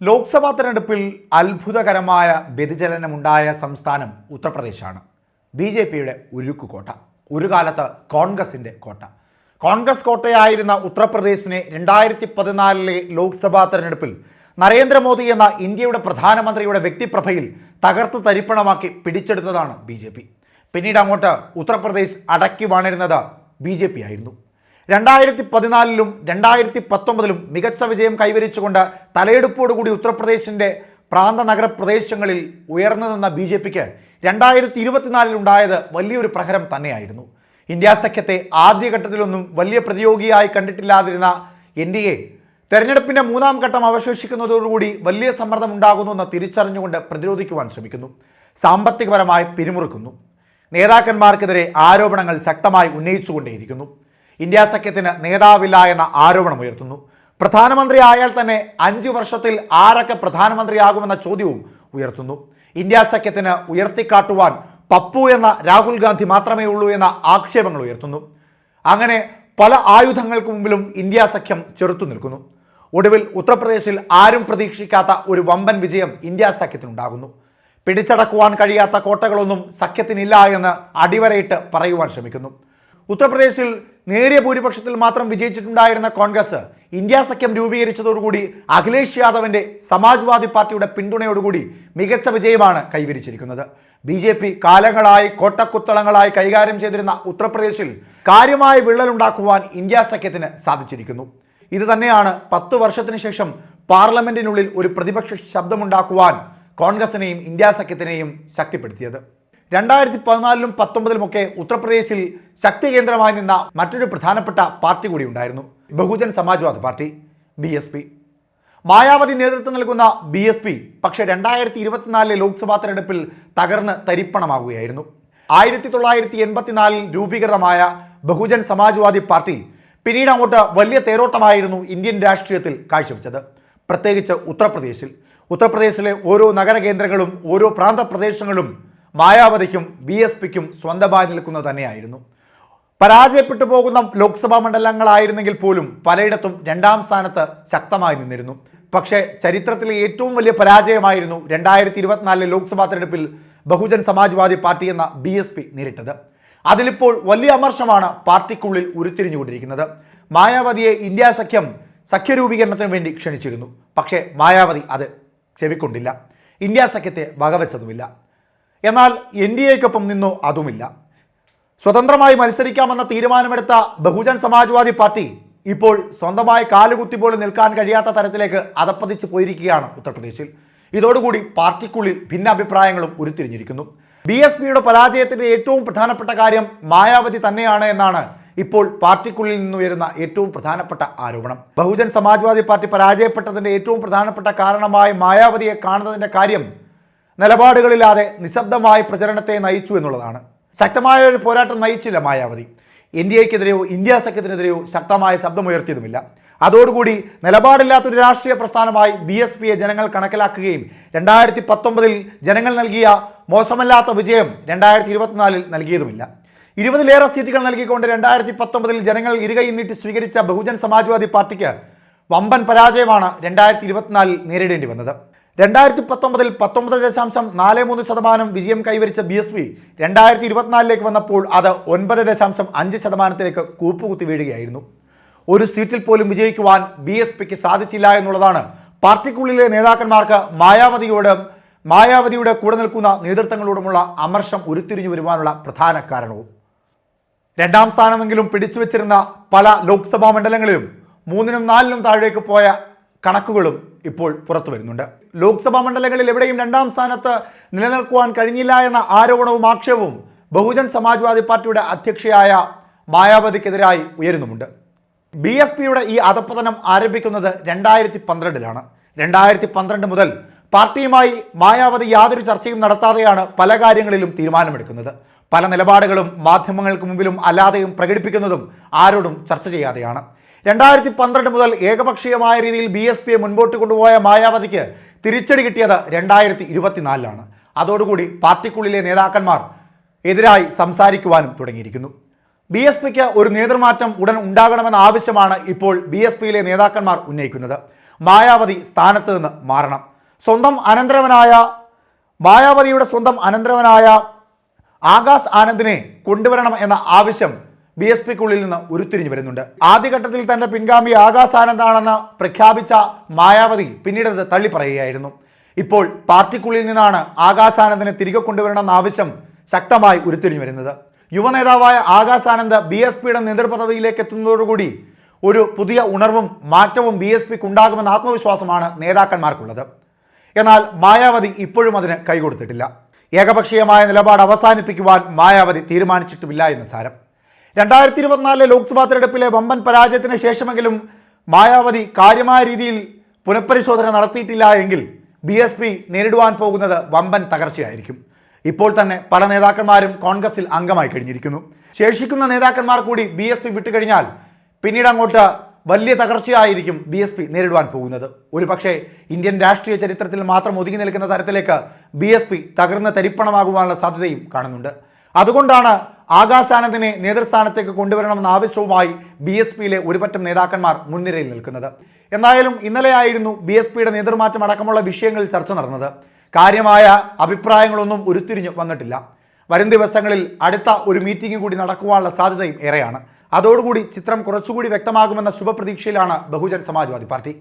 ലോക്സഭാ തെരഞ്ഞെടുപ്പിൽ അത്ഭുതകരമായ വ്യതിചലനമുണ്ടായ സംസ്ഥാനം ഉത്തർപ്രദേശാണ്. ബി.ജെ.പിയുടെ ഉരുക്കുകോട്ട, ഒരു കാലത്ത് കോൺഗ്രസിൻ്റെ കോട്ട. കോൺഗ്രസ് കോട്ടയായിരുന്ന ഉത്തർപ്രദേശിനെ 2014 ലോക്സഭാ തെരഞ്ഞെടുപ്പിൽ നരേന്ദ്രമോദി എന്ന ഇന്ത്യയുടെ പ്രധാനമന്ത്രിയുടെ വ്യക്തിപ്രഭയിൽ തകർത്തു തരിപ്പണമാക്കി പിടിച്ചെടുത്തതാണ് ബി.ജെ.പി. പിന്നീട് അങ്ങോട്ട് ഉത്തർപ്രദേശ് അടക്കി വാണിരുന്നത് ബി.ജെ.പി. ആയിരുന്നു. 2014-ലും 2019-ലും മികച്ച വിജയം കൈവരിച്ചുകൊണ്ട് തലയെടുപ്പോടുകൂടി ഉത്തർപ്രദേശിൻ്റെ പ്രാന്ത നഗരപ്രദേശങ്ങളിൽ ഉയർന്നു നിന്ന ബി.ജെ.പിക്ക് 2024-ലുണ്ടായത് വലിയൊരു പ്രഹരം തന്നെയായിരുന്നു. ഇന്ത്യ സഖ്യത്തെ ആദ്യഘട്ടത്തിലൊന്നും വലിയ പ്രതിയോഗിയായി കണ്ടിട്ടില്ലാതിരുന്ന എൻ.ഡി.എ തെരഞ്ഞെടുപ്പിൻ്റെ മൂന്നാം ഘട്ടം അവശേഷിക്കുന്നതോടുകൂടി വലിയ സമ്മർദ്ദം ഉണ്ടാകുന്നുവെന്ന് തിരിച്ചറിഞ്ഞുകൊണ്ട് പ്രതിരോധിക്കുവാൻ ശ്രമിക്കുന്നു. സാമ്പത്തികപരമായി പിരിമുറുക്കുന്നു. നേതാക്കന്മാർക്കെതിരെ ആരോപണങ്ങൾ ശക്തമായി ഉന്നയിച്ചുകൊണ്ടേയിരിക്കുന്നു. ഇന്ത്യ സഖ്യത്തിന് നേതാവില്ല എന്ന ആരോപണം ഉയർത്തുന്നു. പ്രധാനമന്ത്രി ആയാൽ തന്നെ 5 വർഷത്തിൽ ആരൊക്കെ പ്രധാനമന്ത്രിയാകുമെന്ന ചോദ്യവും ഉയർത്തുന്നു. ഇന്ത്യ സഖ്യത്തിന് ഉയർത്തിക്കാട്ടുവാൻ പപ്പു എന്ന രാഹുൽ ഗാന്ധി മാത്രമേ ഉള്ളൂ എന്ന ആക്ഷേപങ്ങൾ ഉയർത്തുന്നു. അങ്ങനെ പല ആയുധങ്ങൾക്ക് മുമ്പിലും ഇന്ത്യ സഖ്യം ചെറുത്തു നിൽക്കുന്നു. ഒടുവിൽ ഉത്തർപ്രദേശിൽ ആരും പ്രതീക്ഷിക്കാത്ത ഒരു വമ്പൻ വിജയം ഇന്ത്യ സഖ്യത്തിനുണ്ടാകുന്നു. പിടിച്ചടക്കുവാൻ കഴിയാത്ത കോട്ടകളൊന്നും സഖ്യത്തിനില്ല എന്ന് അടിവരയിട്ട് പറയുവാൻ ശ്രമിക്കുന്നു. ഉത്തർപ്രദേശിൽ നേരിയ ഭൂരിപക്ഷത്തിൽ മാത്രം വിജയിച്ചിട്ടുണ്ടായിരുന്ന കോൺഗ്രസ് ഇന്ത്യ സഖ്യം രൂപീകരിച്ചതോടുകൂടി അഖിലേഷ് യാദവിൻ്റെ സമാജ്വാദി പാർട്ടിയുടെ പിന്തുണയോടുകൂടി മികച്ച വിജയമാണ് കൈവരിച്ചിരിക്കുന്നത്. ബി.ജെ.പി. കാലങ്ങളായി കോട്ടക്കുത്തളങ്ങളായി കൈകാര്യം ചെയ്തിരുന്ന ഉത്തർപ്രദേശിൽ കാര്യമായ വിള്ളലുണ്ടാക്കുവാൻ ഇന്ത്യ സഖ്യത്തിന് സാധിച്ചിരിക്കുന്നു. ഇത് തന്നെയാണ് 10 വർഷത്തിന് ശേഷം പാർലമെന്റിനുള്ളിൽ ഒരു പ്രതിപക്ഷ ശബ്ദമുണ്ടാക്കുവാൻ കോൺഗ്രസിനെയും ഇന്ത്യ സഖ്യത്തിനെയും ശക്തിപ്പെടുത്തിയത്. 2014-ലും 2019-ലുമൊക്കെ ഉത്തർപ്രദേശിൽ ശക്തി കേന്ദ്രമായി നിന്ന മറ്റൊരു പ്രധാനപ്പെട്ട പാർട്ടി കൂടി ഉണ്ടായിരുന്നു, ബഹുജൻ സമാജ്വാദി പാർട്ടി ബി.എസ്.പി. മായാവതി നേതൃത്വം നൽകുന്ന ബി.എസ്.പി. പക്ഷേ 2024 ലോക്സഭാ തെരഞ്ഞെടുപ്പിൽ തകർന്ന് തരിപ്പണമാകുകയായിരുന്നു. 1984-ൽ രൂപീകൃതമായ ബഹുജൻ സമാജ്വാദി പാർട്ടി പിന്നീട് അങ്ങോട്ട് വലിയ തേരോട്ടമായിരുന്നു ഇന്ത്യൻ രാഷ്ട്രീയത്തിൽ കാഴ്ചവെച്ചത്. പ്രത്യേകിച്ച് ഉത്തർപ്രദേശിലെ ഓരോ നഗരകേന്ദ്രങ്ങളും ഓരോ പ്രാന്തപ്രദേശങ്ങളും മായാവതിക്കും ബി.എസ്.പിക്കും സ്വന്തമായി നിൽക്കുന്നത് തന്നെയായിരുന്നു. പരാജയപ്പെട്ടു പോകുന്ന ലോക്സഭാ മണ്ഡലങ്ങളായിരുന്നെങ്കിൽ പോലും പലയിടത്തും 2ാം സ്ഥാനത്ത് ശക്തമായി നിന്നിരുന്നു. പക്ഷേ ചരിത്രത്തിലെ ഏറ്റവും വലിയ പരാജയമായിരുന്നു 2024 ലോക്സഭാ തെരഞ്ഞെടുപ്പിൽ ബഹുജൻ സമാജ്വാദി പാർട്ടി എന്ന ബി.എസ്.പി. നേരിട്ടത്. അതിലിപ്പോൾ വലിയ അമർഷമാണ് പാർട്ടിക്കുള്ളിൽ ഉരുത്തിരിഞ്ഞുകൊണ്ടിരിക്കുന്നത്. മായാവതിയെ ഇന്ത്യ സഖ്യരൂപീകരണത്തിന് വേണ്ടി ക്ഷണിച്ചിരുന്നു. പക്ഷേ മായാവതി അത് ചെവിക്കൊണ്ടില്ല. ഇന്ത്യ സഖ്യത്തെ വകവെച്ചതുമില്ല. എന്നാൽ എൻ.ഡി.എക്കൊപ്പം നിന്നോ അതുമില്ല. സ്വതന്ത്രമായി മത്സരിക്കാമെന്ന തീരുമാനമെടുത്ത ബഹുജൻ സമാജ്വാദി പാർട്ടി ഇപ്പോൾ സ്വന്തമായി കാലുകുത്തി പോലും നിൽക്കാൻ കഴിയാത്ത തരത്തിലേക്ക് അധപ്പതിച്ച് പോയിരിക്കുകയാണ് ഉത്തർപ്രദേശിൽ. ഇതോടുകൂടി പാർട്ടിക്കുള്ളിൽ ഭിന്നാഭിപ്രായങ്ങളും ഉരുത്തിരിഞ്ഞിരിക്കുന്നു. ബി.എസ്.പിയുടെ പരാജയത്തിൻ്റെ ഏറ്റവും പ്രധാനപ്പെട്ട കാര്യം മായാവതി തന്നെയാണ് എന്നാണ് ഇപ്പോൾ പാർട്ടിക്കുള്ളിൽ നിന്നുയരുന്ന ഏറ്റവും പ്രധാനപ്പെട്ട ആരോപണം. ബഹുജൻ സമാജ്വാദി പാർട്ടി പരാജയപ്പെട്ടതിൻ്റെ ഏറ്റവും പ്രധാനപ്പെട്ട കാരണമായി മായാവതിയെ കാണുന്നതിൻ്റെ കാര്യം നിലപാടുകളില്ലാതെ നിശബ്ദമായ പ്രചരണത്തെ നയിച്ചു എന്നുള്ളതാണ്. ശക്തമായ ഒരു പോരാട്ടം നയിച്ചില്ല മായാവതി. എൻ.ഡി.എക്കെതിരെയോ ഇന്ത്യ സഖ്യത്തിനെതിരെയോ ശക്തമായ ശബ്ദമുയർത്തിയതുമില്ല. അതോടുകൂടി നിലപാടില്ലാത്തൊരു രാഷ്ട്രീയ പ്രസ്ഥാനമായി ബി.എസ്.പിയെ ജനങ്ങൾ കണക്കിലാക്കുകയും 2019-ൽ ജനങ്ങൾ നൽകിയ മോശമല്ലാത്ത വിജയം 2024-ൽ നൽകിയതുമില്ല. 20-ലേറെ സീറ്റുകൾ നൽകിക്കൊണ്ട് 2019-ൽ ജനങ്ങൾ ഇരുകൈ നീട്ടി സ്വീകരിച്ച ബഹുജൻ സമാജ്വാദി പാർട്ടിക്ക് വമ്പൻ പരാജയമാണ് 2024-ൽ നേരിടേണ്ടി വന്നത്. 2019-ൽ 19.43% വിജയം കൈവരിച്ച ബി.എസ്.പി. 2024-ലേക്ക് വന്നപ്പോൾ അത് 9.5%-ലേക്ക് കൂപ്പുകുത്തി വീഴുകയായിരുന്നു. ഒരു സീറ്റിൽ പോലും വിജയിക്കുവാൻ ബി.എസ്.പിക്ക് സാധിച്ചില്ല എന്നുള്ളതാണ് പാർട്ടിക്കുള്ളിലെ നേതാക്കന്മാർക്ക് മായാവതിയുടെ കൂടെ നിൽക്കുന്ന നേതൃത്വങ്ങളോടുമുള്ള അമർഷം ഉരുത്തിരിഞ്ഞു വരുവാനുള്ള പ്രധാന കാരണവും. 2ാം സ്ഥാനമെങ്കിലും പിടിച്ചു വെച്ചിരുന്ന പല ലോക്സഭാ മണ്ഡലങ്ങളിലും 3-നും 4-നും താഴേക്ക് പോയ കണക്കുകളും ഇപ്പോൾ പുറത്തു വരുന്നുണ്ട്. ലോക്സഭാ മണ്ഡലങ്ങളിൽ എവിടെയും 2ാം സ്ഥാനത്ത് നിലനിൽക്കുവാൻ കഴിഞ്ഞില്ല എന്ന ആരോപണവും ആക്ഷേപവും ബഹുജൻ സമാജ്വാദി പാർട്ടിയുടെ അധ്യക്ഷയായ മായാവതിക്കെതിരായി ഉയരുന്നുമുണ്ട്. ബി.എസ്.പിയുടെ ഈ അധപ്പതനം ആരംഭിക്കുന്നത് 2012-ലാണ്. 2012 മുതൽ പാർട്ടിയുമായി മായാവതി യാതൊരു ചർച്ചയും നടത്താതെയാണ് പല കാര്യങ്ങളിലും തീരുമാനമെടുക്കുന്നത്. പല നിലപാടുകളും മാധ്യമങ്ങൾക്ക് മുമ്പിലും അല്ലാതെയും പ്രകടിപ്പിക്കുന്നതും ആരോടും ചർച്ച ചെയ്യാതെയാണ്. 2012 മുതൽ ഏകപക്ഷീയമായ രീതിയിൽ ബി.എസ്.പിയെ മുൻപോട്ട് കൊണ്ടുപോയ മായാവതിക്ക് തിരിച്ചടി കിട്ടിയത് 2024-ലാണ്. അതോടുകൂടി പാർട്ടിക്കുള്ളിലെ നേതാക്കന്മാർ എതിരായി സംസാരിക്കുവാനും തുടങ്ങിയിരിക്കുന്നു. ബി.എസ്.പിക്ക് ഒരു നേതൃമാറ്റം ഉടൻ ഉണ്ടാകണമെന്ന ആവശ്യമാണ് ഇപ്പോൾ ബി.എസ്.പിയിലെ നേതാക്കന്മാർ ഉന്നയിക്കുന്നത്. മായാവതി സ്ഥാനത്ത് നിന്ന് മാറണം. മായാവതിയുടെ സ്വന്തം അനന്തരവനായ ആകാശ് ആനന്ദിനെ കൊണ്ടുവരണം എന്ന ആവശ്യം BSPക്കുള്ളിൽ നിന്ന് ഉരുത്തിരിഞ്ഞു വരുന്നുണ്ട്. ആദ്യഘട്ടത്തിൽ തന്റെ പിൻഗാമി ആകാശ് ആനന്ദാണെന്ന് പ്രഖ്യാപിച്ച മായാവതി പിന്നീട് അത് തള്ളിപ്പറയുകയായിരുന്നു. ഇപ്പോൾ പാർട്ടിക്കുള്ളിൽ നിന്നാണ് ആകാശ് ആനന്ദിനെ തിരികെ കൊണ്ടുവരണമെന്ന ആവശ്യം ശക്തമായി ഉരുത്തിരിഞ്ഞു വരുന്നത്. യുവനേതാവായ ആകാശ് ആനന്ദ് BSPയുടെ നേതൃപദവിയിലേക്ക് എത്തുന്നതോടുകൂടി ഒരു പുതിയ ഉണർവും മാറ്റവും BSPക്ക് ഉണ്ടാകുമെന്ന ആത്മവിശ്വാസമാണ് നേതാക്കന്മാർക്കുള്ളത്. എന്നാൽ മായാവതി ഇപ്പോഴും അതിന് കൈകൊടുത്തിട്ടില്ല. ഏകപക്ഷീയമായ നിലപാട് അവസാനിപ്പിക്കുവാൻ മായാവതി തീരുമാനിച്ചിട്ടുമില്ല എന്ന് സാരം. 2024 ലോക്സഭാ തെരഞ്ഞെടുപ്പിലെ വമ്പൻ പരാജയത്തിന് ശേഷമെങ്കിലും മായാവതി കാര്യമായ രീതിയിൽ പുനഃപരിശോധന നടത്തിയിട്ടില്ല എങ്കിൽ BSP നേരിടുവാൻ പോകുന്നത് വമ്പൻ തകർച്ചയായിരിക്കും. ഇപ്പോൾ തന്നെ പല നേതാക്കന്മാരും കോൺഗ്രസിൽ അംഗമായി കഴിഞ്ഞിരിക്കുന്നു. ശേഷിക്കുന്ന നേതാക്കന്മാർ കൂടി BSP വിട്ടുകഴിഞ്ഞാൽ പിന്നീട് അങ്ങോട്ട് വലിയ തകർച്ചയായിരിക്കും BSP നേരിടുവാൻ പോകുന്നത്. ഒരുപക്ഷെ ഇന്ത്യൻ രാഷ്ട്രീയ ചരിത്രത്തിൽ മാത്രം ഒതുങ്ങി നിൽക്കുന്ന തരത്തിലേക്ക് BSP തകർന്ന് തരിപ്പണമാകുവാനുള്ള സാധ്യതയും കാണുന്നുണ്ട്. അതുകൊണ്ടാണ് ആകാശ് ആനന്ദിനെ നേതൃസ്ഥാനത്തേക്ക് കൊണ്ടുവരണമെന്ന ആവശ്യവുമായി BSPയിലെ ഒരുപറ്റം നേതാക്കന്മാർ മുൻനിരയിൽ നിൽക്കുന്നത്. എന്തായാലും ഇന്നലെയായിരുന്നു BSPയുടെ നേതൃമാറ്റം അടക്കമുള്ള വിഷയങ്ങളിൽ ചർച്ച നടന്നത്. കാര്യമായ അഭിപ്രായങ്ങളൊന്നും ഉരുത്തിരിഞ്ഞു വന്നിട്ടില്ല. വരും ദിവസങ്ങളിൽ അടുത്ത ഒരു മീറ്റിംഗ് കൂടി നടക്കുവാനുള്ള സാധ്യതയും ഏറെയാണ്. അതോടുകൂടി ചിത്രം കുറച്ചുകൂടി വ്യക്തമാകുമെന്ന ശുഭപ്രതീക്ഷയിലാണ് ബഹുജൻ സമാജ്വാദി പാർട്ടി.